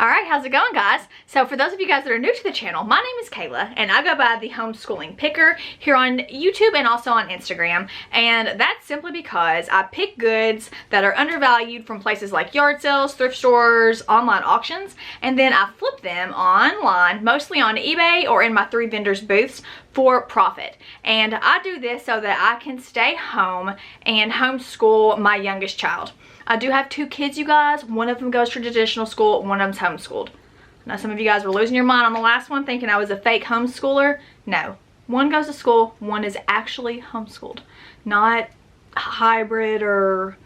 Alright, how's it going, guys? So for those of you guys that are new to the channel, my name is Kayla and I go by the Homeschooling Picker here on YouTube and also on Instagram. And that's simply because I pick goods that are undervalued from places like yard sales, thrift stores, online auctions, and then I flip them online, mostly on eBay or in my 3 vendors booths for profit. And I do this so that I can stay home and homeschool my youngest child. I do have 2 kids, you guys. One of them goes to traditional school, one of them's homeschooled. Now some of you guys were losing your mind on the last one thinking I was a fake homeschooler. No, one goes to school, one is actually homeschooled, not hybrid or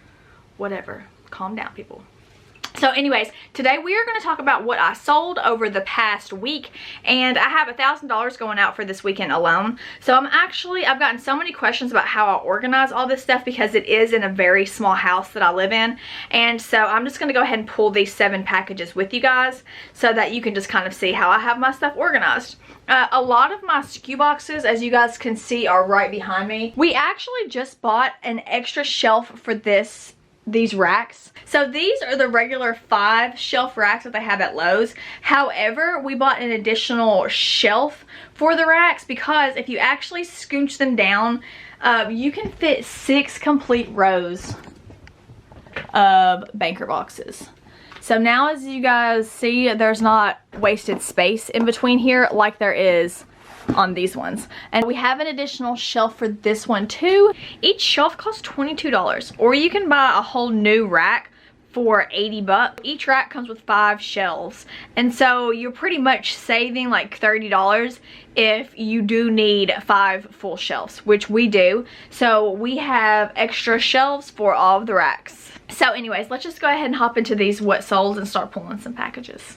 whatever. Calm down, people. So anyways, today we are going to talk about what I sold over the past week, and I have $1,000 going out for this weekend alone. So I've gotten so many questions about how I organize all this stuff because it is in a very small house that I live in. And so I'm just going to go ahead and pull these 7 packages with you guys so that you can just kind of see how I have my stuff organized. A lot of my SKU boxes, as you guys can see, are right behind me. We actually just bought an extra shelf for these racks. So these are the regular 5 shelf racks that they have at Lowe's. However, we bought an additional shelf for the racks because if you actually scooch them down, you can fit 6 complete rows of banker boxes. So now, as you guys see, there's not wasted space in between here like there is on these ones. And we have an additional shelf for this one too. Each shelf costs $22, or you can buy a whole new rack for 80 bucks. Each rack comes with 5 shelves, and so you're pretty much saving like $30 if you do need 5 full shelves, which we do. So we have extra shelves for all of the racks. So anyways, let's just go ahead and hop into these what solds and start pulling some packages.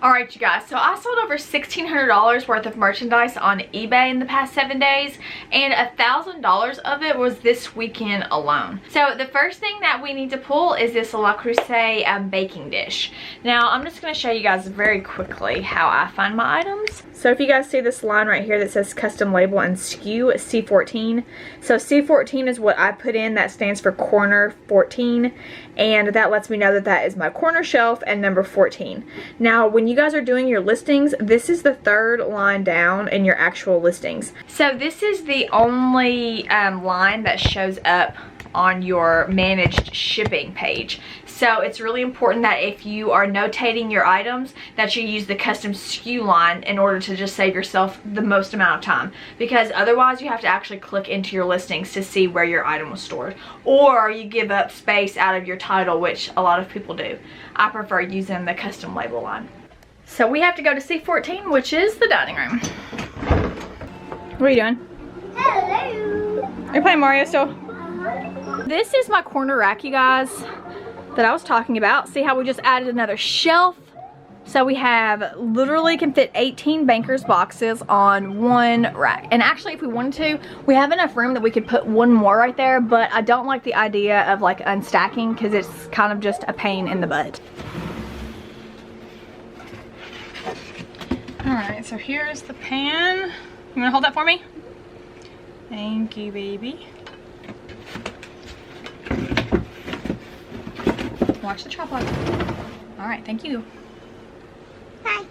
Alright, you guys, so I sold over $1,600 worth of merchandise on eBay in the past 7 days, and $1,000 of it was this weekend alone. So the first thing that we need to pull is this Le Creuset baking dish. Now I'm just going to show you guys very quickly how I find my items. So if you guys see this line right here that says custom label and SKU C14, so C14 is what I put in. That stands for corner 14, and that lets me know that that is my corner shelf and number 14. Now when you guys are doing your listings, this is the 3rd line down in your actual listings. So this is the only line that shows up on your managed shipping page. So it's really important that if you are notating your items that you use the custom SKU line in order to just save yourself the most amount of time, because otherwise you have to actually click into your listings to see where your item was stored, or you give up space out of your title, which a lot of people do. I prefer using the custom label line. So we have to go to C14, which is the dining room. What are you doing? Hello. Are you playing Mario still? This is my corner rack, you guys, that I was talking about. See how we just added another shelf? So we have literally can fit 18 bankers boxes on one rack. And actually, if we wanted to, we have enough room that we could put one more right there, but I don't like the idea of like unstacking because it's kind of just a pain in the butt. Alright, so here's the pan. You wanna hold that for me? Thank you, baby. Watch the tripod. Alright, thank you. Hi.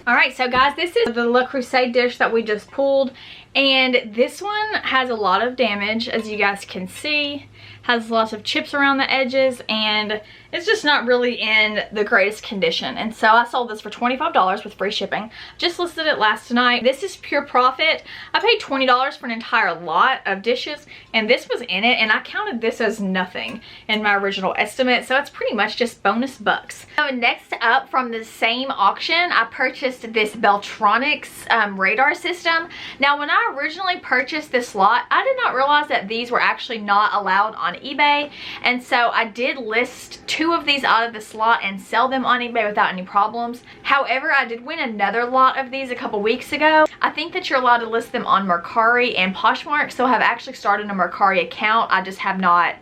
Alright, so guys, this is the Le Creuset dish that we just pulled, and this one has a lot of damage, as you guys can see. Has lots of chips around the edges, and it's just not really in the greatest condition. And so I sold this for $25 with free shipping. Just listed it last night. This is pure profit. I paid $20 for an entire lot of dishes, and this was in it, and I counted this as nothing in my original estimate, so it's pretty much just bonus bucks. So next up, from the same auction, I purchased this Beltronics radar system. Now when I originally purchased this lot, I did not realize that these were actually not allowed on eBay, and so I did list 2 of these out of this lot and sell them on eBay without any problems. However, I did win another lot of these a couple weeks ago. I think that you're allowed to list them on Mercari and Poshmark, so I have actually started a Mercari account. I just have not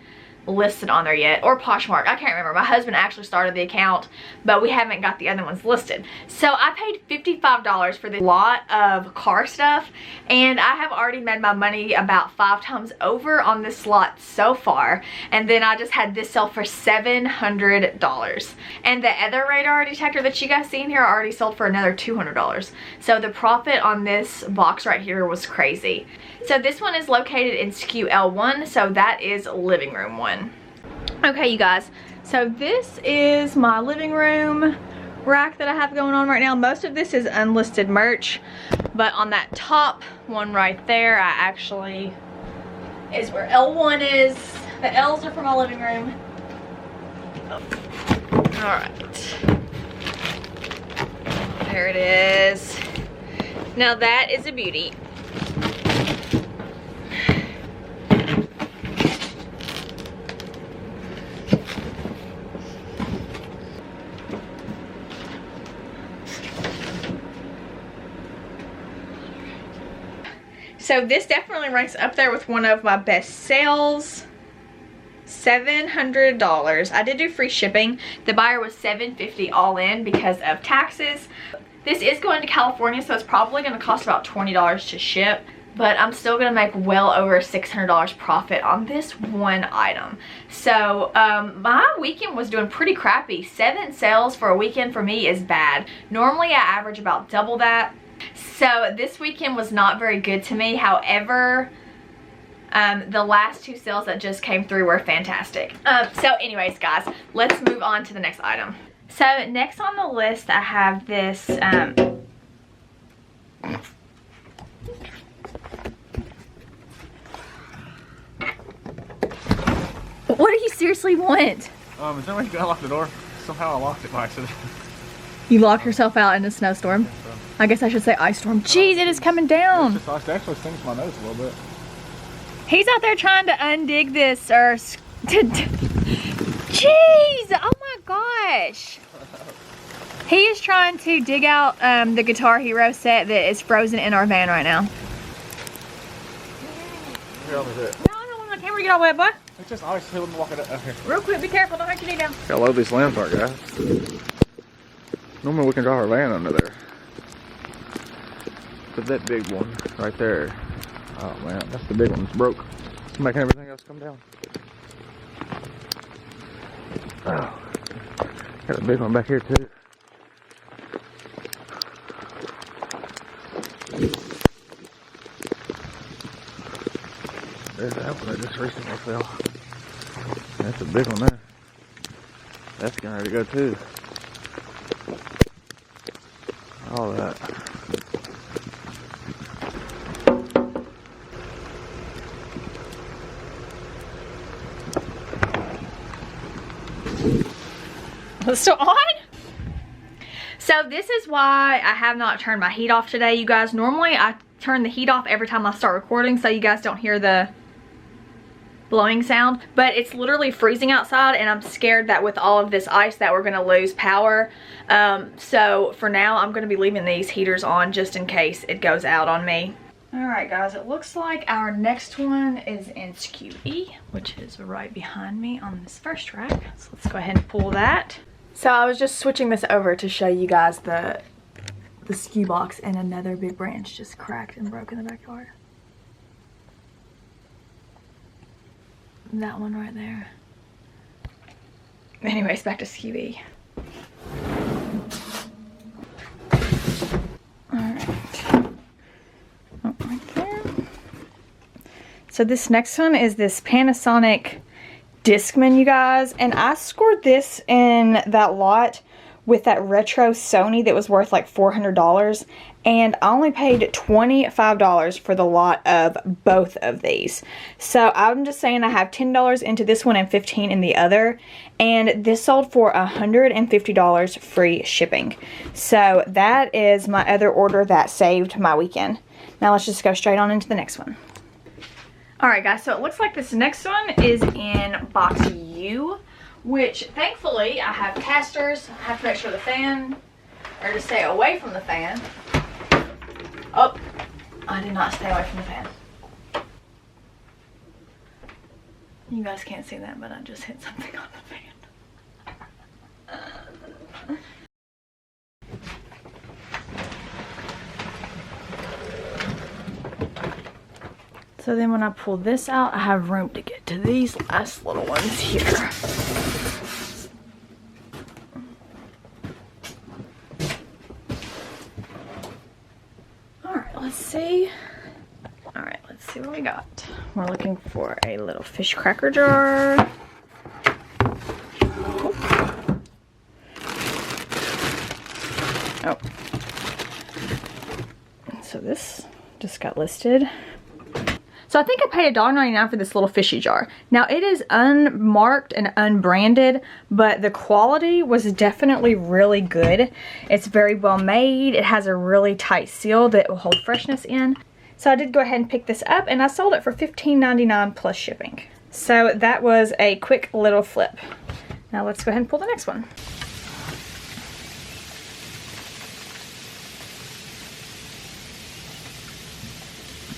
listed on there yet, or Poshmark, I can't remember. My husband actually started the account, but we haven't got the other ones listed. So I paid $55 for this lot of car stuff, and I have already made my money about 5 times over on this lot so far. And then I just had this sell for $700, and the other radar detector that you guys see in here already sold for another $200. So the profit on this box right here was crazy. So this one is located in SKU L1, so that is living room one. Okay, you guys, so this is my living room rack that I have going on right now. Most of this is unlisted merch, but on that top one right there, I actually is where L1 is. The L's are for my living room. All right, there it is. Now that is a beauty. So this definitely ranks up there with one of my best sales. $700. I did do free shipping. The buyer was $750 all in because of taxes. This is going to California, so it's probably going to cost about $20 to ship, but I'm still going to make well over $600 profit on this one item. So my weekend was doing pretty crappy. 7 sales for a weekend for me is bad. Normally I average about double that. So this weekend was not very good to me. However, the last 2 sales that just came through were fantastic. So anyways, guys, let's move on to the next item. So next on the list, I have this what do you seriously want? Is there a way you can unlock the door? Somehow I locked it by accident. You locked yourself out in a snowstorm? I guess I should say ice storm. Jeez, it is coming down. It actually stings my nose a little bit. He's out there trying to undig this, or jeez, oh my gosh. He is trying to dig out the Guitar Hero set that is frozen in our van right now. Here, let me do it. No, I don't want my camera to get all wet, boy. It's just ice. Here, let me walk it up here. Real quick, be careful, don't hurt your knee down. How low these lambs are, guys. Normally we can draw our van under there. But that big one right there. Oh man, that's the big one that's broke. It's making everything else come down. Oh, got a big one back here too. There's that one that just recently fell. That's a big one there. That's getting ready to go too. All that. It's still on? So this is why I have not turned my heat off today, you guys. Normally I turn the heat off every time I start recording so you guys don't hear the blowing sound, but it's literally freezing outside and I'm scared that with all of this ice that we're gonna lose power. So for now I'm gonna be leaving these heaters on just in case it goes out on me. Alright guys, it looks like our next one is in SKU E, which is right behind me on this first rack. So let's go ahead and pull that. So I was just switching this over to show you guys the SKU box, and another big branch just cracked and broke in the backyard. That one right there. Anyways, back to SKU E. So this next one is this Panasonic Discman, you guys, and I scored this in that lot with that retro Sony that was worth like $400, and I only paid $25 for the lot of both of these. So I'm just saying I have $10 into this one and $15 in the other, and this sold for $150 free shipping. So that is my other order that saved my weekend. Now let's just go straight on into the next one. Alright guys, so it looks like this next one is in box U, which thankfully I have casters. I have to make sure the fan, or to stay away from the fan. Oh, I did not stay away from the fan. You guys can't see that, but I just hit something on the fan. So then when I pull this out, I have room to get to these last little ones here. Alright, let's see. Alright, let's see what we got. We're looking for a little fish cracker jar. Oh. So this just got listed. So I think I paid $1.99 for this little fishy jar. Now it is unmarked and unbranded, but the quality was definitely really good. It's very well made. It has a really tight seal that will hold freshness in. So I did go ahead and pick this up, and I sold it for $15.99 plus shipping. So that was a quick little flip. Now let's go ahead and pull the next one.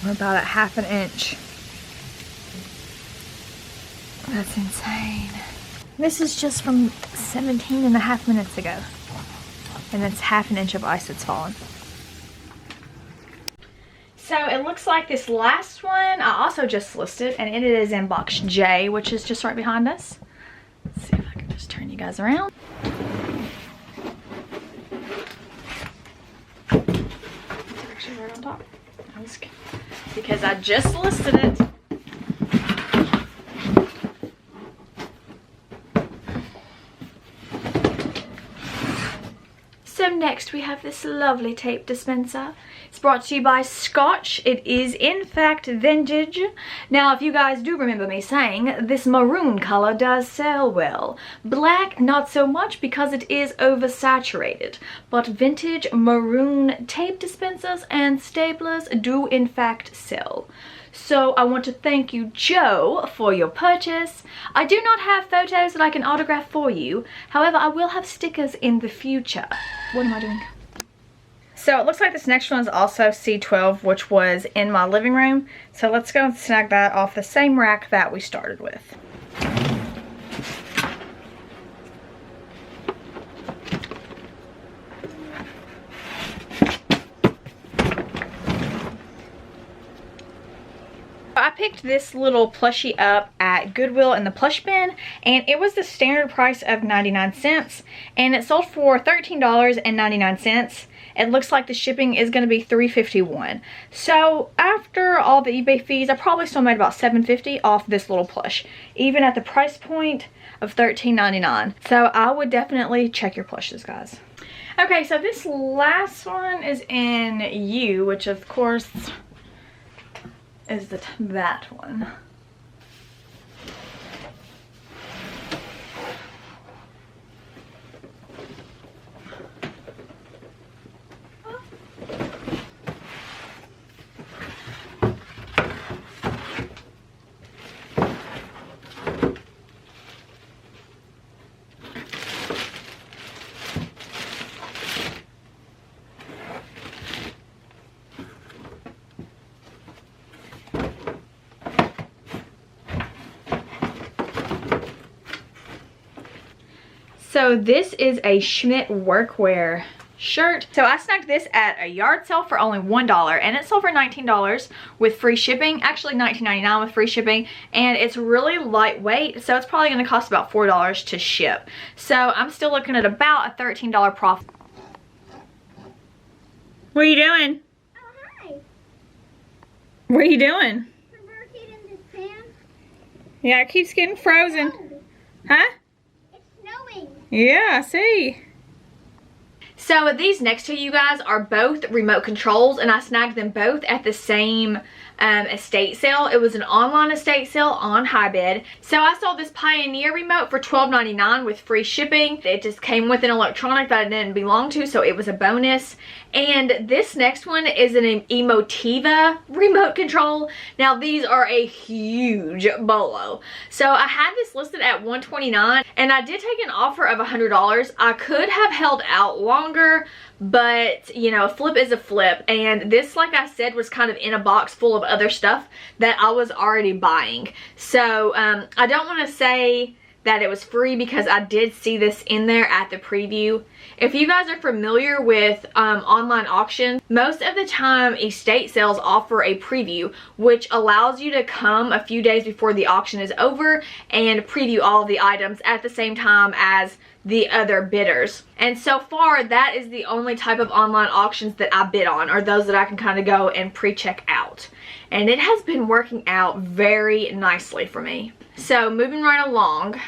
We're about at 1/2 inch. That's insane. This is just from 17.5 minutes ago. And it's 1/2 inch of ice that's fallen. So it looks like this last one I also just listed, and it is in box J, which is just right behind us. Let's see if I can just turn you guys around. It's actually right on top. Because I just listed it. So next we have this lovely tape dispenser. It's brought to you by Scotch. It is in fact vintage. Now if you guys do remember me saying, this maroon color does sell well. Black not so much because it is oversaturated. But vintage maroon tape dispensers and staplers do in fact sell. So I want to thank you, Joe, for your purchase. I do not have photos that I can autograph for you. However, I will have stickers in the future. What am I doing? So it looks like this next one is also C12, which was in my living room. So let's go and snag that off the same rack that we started with. I picked this little plushie up at Goodwill in the plush bin, and it was the standard price of 99 cents, and it sold for $13.99. It looks like the shipping is going to be $3.51. So after all the eBay fees, I probably still made about $7.50 off this little plush, even at the price point of $13.99. So I would definitely check your plushes, guys. Okay, so this last one is in U, which of course is that one. So this is a Schmidt Workwear shirt. So I snagged this at a yard sale for only $1, and it sold for $19 with free shipping. Actually $19.99 with free shipping, and it's really lightweight, so it's probably going to cost about $4 to ship. So I'm still looking at about a $13 profit. What are you doing? Oh, hi. What are you doing? Converted in this pan. Yeah, it keeps getting frozen. Huh? It's snowing. Yeah, I see. So these next to you guys are both remote controls, and I snagged them both at the same estate sale. It was an online estate sale on HiBid. So I sold this Pioneer remote for $12.99 with free shipping. It just came with an electronic that I didn't belong to, so it was a bonus. And this next one is an Emotiva remote control. Now these are a huge bolo. So I had this listed at $129, and I did take an offer of $100. I could have held out longer, but you know, a flip is a flip. And this, like I said, was kind of in a box full of other stuff that I was already buying. So I don't want to say that it was free because I did see this in there at the preview. If you guys are familiar with online auctions, most of the time estate sales offer a preview, which allows you to come a few days before the auction is over and preview all of the items at the same time as the other bidders. And so far, that is the only type of online auctions that I bid on, or those that I can kind of go and pre-check out. And it has been working out very nicely for me. So moving right along.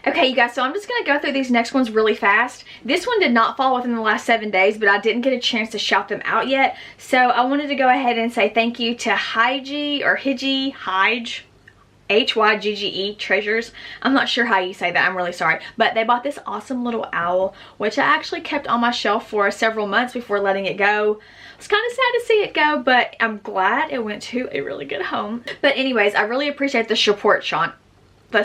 Okay, you guys, so I'm just going to go through these next ones really fast. This one did not fall within the last 7 days, but I didn't get a chance to shout them out yet. So I wanted to go ahead and say thank you to Hyge, or Hyge, H-Y-G-G-E Treasures. I'm not sure how you say that. I'm really sorry. But they bought this awesome little owl, which I actually kept on my shelf for several months before letting it go. It's kind of sad to see it go, but I'm glad it went to a really good home. But anyways, I really appreciate the support, Sean. Okay,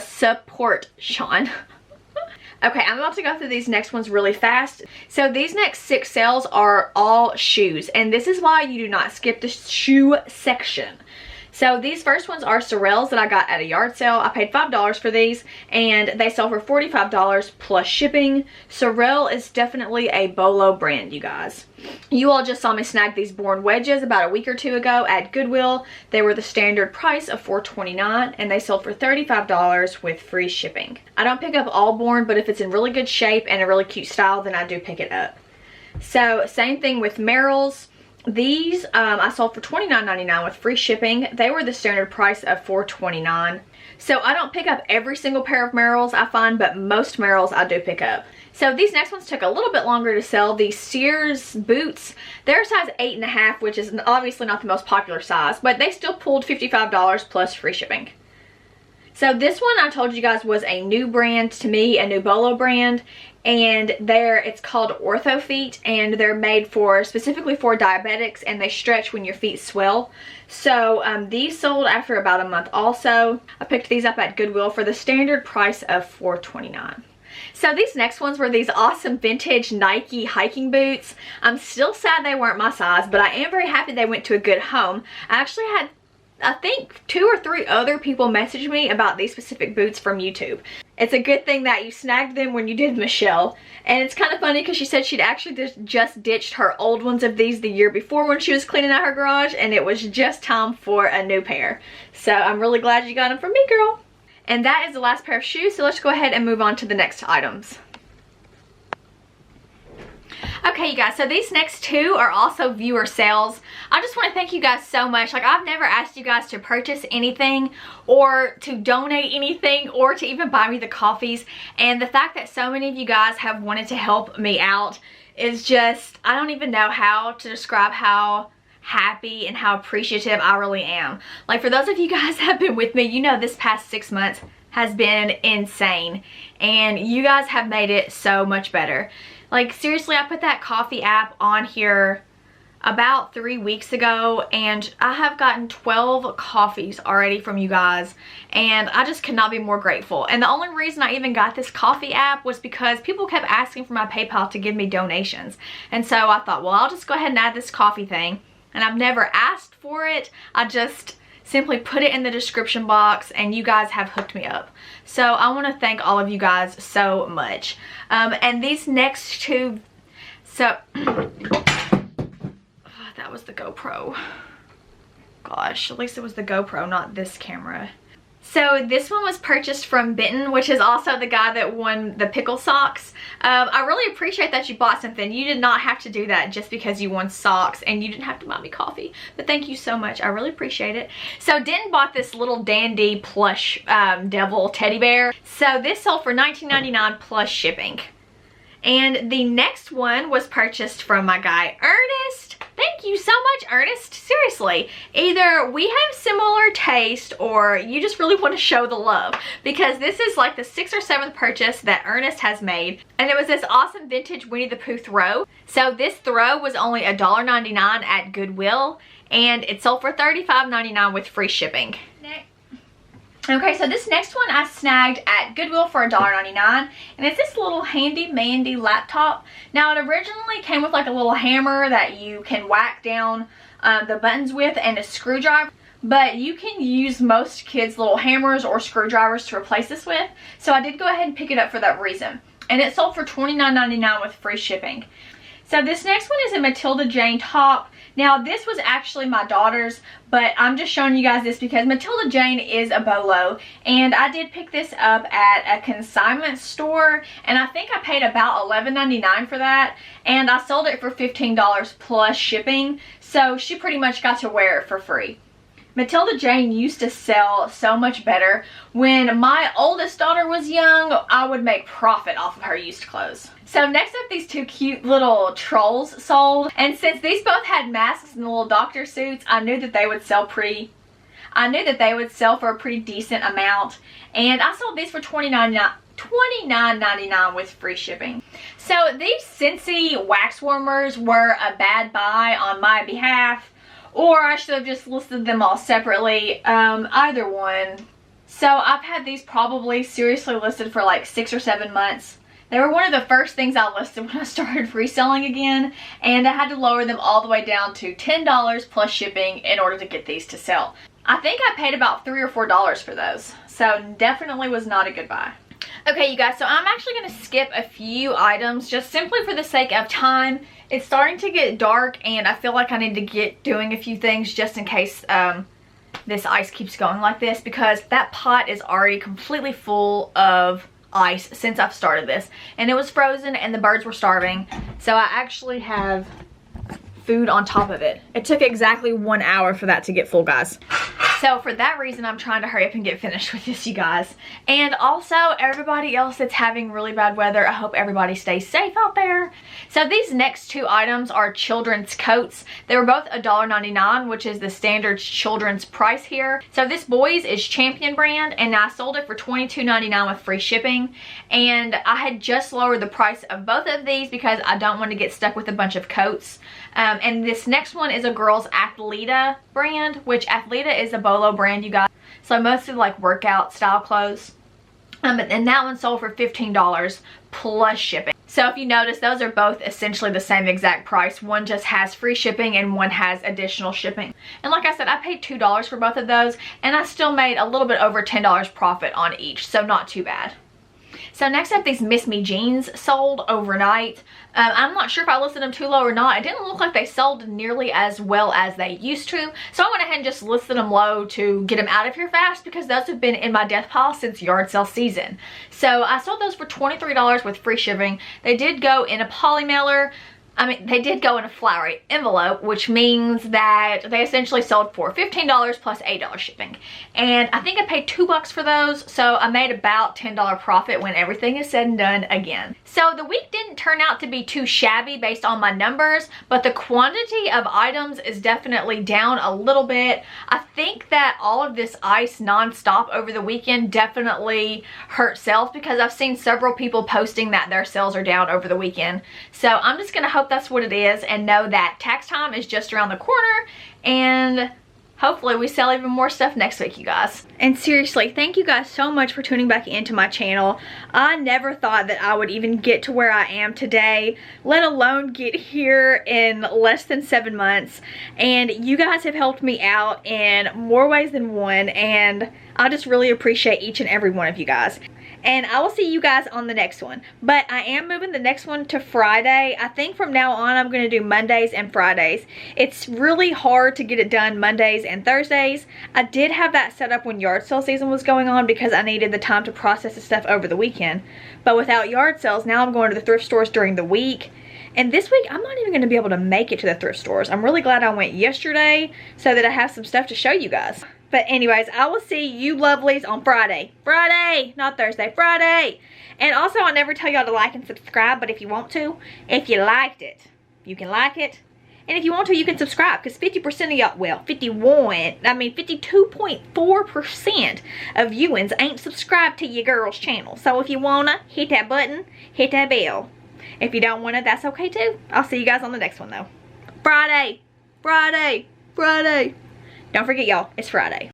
I'm about to go through these next ones really fast. So these next 6 sales are all shoes, and this is why you do not skip the shoe section. So these first ones are Sorels that I got at a yard sale. I paid $5 for these, and they sell for $45 plus shipping. Sorel is definitely a Bolo brand, you guys. You all just saw me snag these Born wedges about a week or 2 ago at Goodwill. They were the standard price of $4.29, and they sold for $35 with free shipping. I don't pick up all Born, but if it's in really good shape and a really cute style, then I do pick it up. So same thing with Merrell's. These I sold for $29.99 with free shipping. They were the standard price of $4.29. So I don't pick up every single pair of Merrell's I find, but most Merrell's I do pick up. So these next ones took a little bit longer to sell. These Sears Boots, they're size 8.5, which is obviously not the most popular size, but they still pulled $55 plus free shipping. So this one I told you guys was a new brand to me, a new Bolo brand, and it's called Ortho Feet, and they're made specifically for diabetics, and they stretch when your feet swell. So these sold after about a month also. I picked these up at Goodwill for the standard price of $4.29. So these next ones were these awesome vintage Nike hiking boots. I'm still sad they weren't my size, but I am very happy they went to a good home. I actually had, I think, 2 or 3 other people message me about these specific boots from YouTube. It's a good thing that you snagged them when you did Michelle. And it's kind of funny because she said she'd actually just ditched her old ones of these the year before when she was cleaning out her garage, and it was just time for a new pair. So I'm really glad you got them from me, girl. And that is the last pair of shoes, so let's go ahead and move on to the next items. Okay, you guys, so these next 2 are also viewer sales. I just want to thank you guys so much. Like, I've never asked you guys to purchase anything or to donate anything or to even buy me the coffees. And the fact that so many of you guys have wanted to help me out is just, I don't even know how to describe how happy and how appreciative I really am. Like, for those of you guys that have been with me, you know this past 6 months has been insane. And you guys have made it so much better. Like, seriously, I put that coffee app on here about 3 weeks ago, and I have gotten 12 coffees already from you guys, and I just could not be more grateful. And the only reason I even got this coffee app was because people kept asking for my PayPal to give me donations. And so I thought, well, I'll just go ahead and add this coffee thing. And I've never asked for it. I just simply put it in the description box, and you guys have hooked me up. So I want to thank all of you guys so much. And these next 2, so that was the GoPro. Gosh, at least it was the GoPro, not this camera. So this one was purchased from Benton, which is also the guy that won the pickle socks. I really appreciate that you bought something. You did not have to do that just because you won socks, and you didn't have to buy me coffee. But thank you so much. I really appreciate it. So Denton bought this little dandy plush devil teddy bear. So this sold for $19.99 plus shipping. And the next one was purchased from my guy Ernest. Thank you so much, Ernest. Seriously, either we have similar taste or you just really want to show the love, because this is like the 6th or 7th purchase that Ernest has made, and it was this awesome vintage Winnie the Pooh throw. So this throw was only $1.99 at Goodwill, and it sold for $35.99 with free shipping. Okay, so this next one I snagged at Goodwill for $1.99, and it's this little handy mandy laptop. Now, it originally came with like a little hammer that you can whack down the buttons with and a screwdriver, but you can use most kids' little hammers or screwdrivers to replace this with, so I did go ahead and pick it up for that reason. And it sold for $29.99 with free shipping. So this next one is a Matilda Jane top. Now, this was actually my daughter's, but I'm just showing you guys this because Matilda Jane is a Bolo, and I did pick this up at a consignment store, and I think I paid about $11.99 for that, and I sold it for $15 plus shipping, so she pretty much got to wear it for free. Matilda Jane used to sell so much better. When my oldest daughter was young, I would make profit off of her used clothes. So next up, these two cute little trolls sold. And since these both had masks and little doctor suits, I knew that they would sell for a pretty decent amount. And I sold these for $29.99 with free shipping. So these Scentsy Wax Warmers were a bad buy on my behalf. Or I should have just listed them all separately, either one. So I've had these probably seriously listed for like 6 or 7 months. They were one of the first things I listed when I started reselling again, and I had to lower them all the way down to $10 plus shipping in order to get these to sell. I think I paid about $3 or $4 for those, so definitely was not a good buy. Okay, you guys, so I'm actually going to skip a few items just simply for the sake of time. It's starting to get dark, and I feel like I need to get doing a few things just in case this ice keeps going like this, because that pot is already completely full of ice since I've started this, and it was frozen and the birds were starving, so I actually have food on top of it. It took exactly 1 hour for that to get full, guys. So for that reason, I'm trying to hurry up and get finished with this, you guys. And also, everybody else that's having really bad weather, I hope everybody stays safe out there. So these next two items are children's coats. They were both $1.99, which is the standard children's price here. So this boys is Champion brand, and I sold it for $22.99 with free shipping. And I had just lowered the price of both of these because I don't want to get stuck with a bunch of coats. And this next one is a girl's Athleta brand, which Athleta is a Bolo brand, you guys. So mostly like workout style clothes. And that one sold for $15 plus shipping. So if you notice, those are both essentially the same exact price. One just has free shipping and one has additional shipping. And like I said, I paid $2 for both of those, and I still made a little bit over $10 profit on each, so not too bad. So next up, these Miss Me jeans sold overnight. I'm not sure if I listed them too low or not. It didn't look like they sold nearly as well as they used to. So I went ahead and just listed them low to get them out of here fast, because those have been in my death pile since yard sale season. So I sold those for $23 with free shipping. They did go in a poly mailer. They did go in a flowery envelope, which means that they essentially sold for $15 plus $8 shipping. And I think I paid $2 for those, so I made about $10 profit when everything is said and done again. So the week didn't turn out to be too shabby based on my numbers, but the quantity of items is definitely down a little bit. I think that all of this ice nonstop over the weekend definitely hurt sales, because I've seen several people posting that their sales are down over the weekend. So I'm just going to hope that's what it is, and know that tax time is just around the corner, and hopefully we sell even more stuff next week, you guys. And seriously, thank you guys so much for tuning back into my channel. I never thought that I would even get to where I am today, let alone get here in less than 7 months. And you guys have helped me out in more ways than one, and I just really appreciate each and every one of you guys. And I will see you guys on the next one. But I am moving the next one to Friday. I think from now on I'm going to do Mondays and Fridays. It's really hard to get it done Mondays and Thursdays. I did have that set up when yard sale season was going on, because I needed the time to process the stuff over the weekend. But without yard sales, now I'm going to the thrift stores during the week. And this week, I'm not even going to be able to make it to the thrift stores. I'm really glad I went yesterday so that I have some stuff to show you guys. But anyways, I will see you lovelies on Friday. Friday, not Thursday, Friday. And also, I never tell y'all to like and subscribe, but if you want to, if you liked it, you can like it. And if you want to, you can subscribe, because 50% of y'all, well, 52.4% of viewings ain't subscribed to your girl's channel. So if you wanna, hit that button, hit that bell. If you don't wanna, that's okay too. I'll see you guys on the next one though. Friday, Friday, Friday. Don't forget, y'all, it's Friday.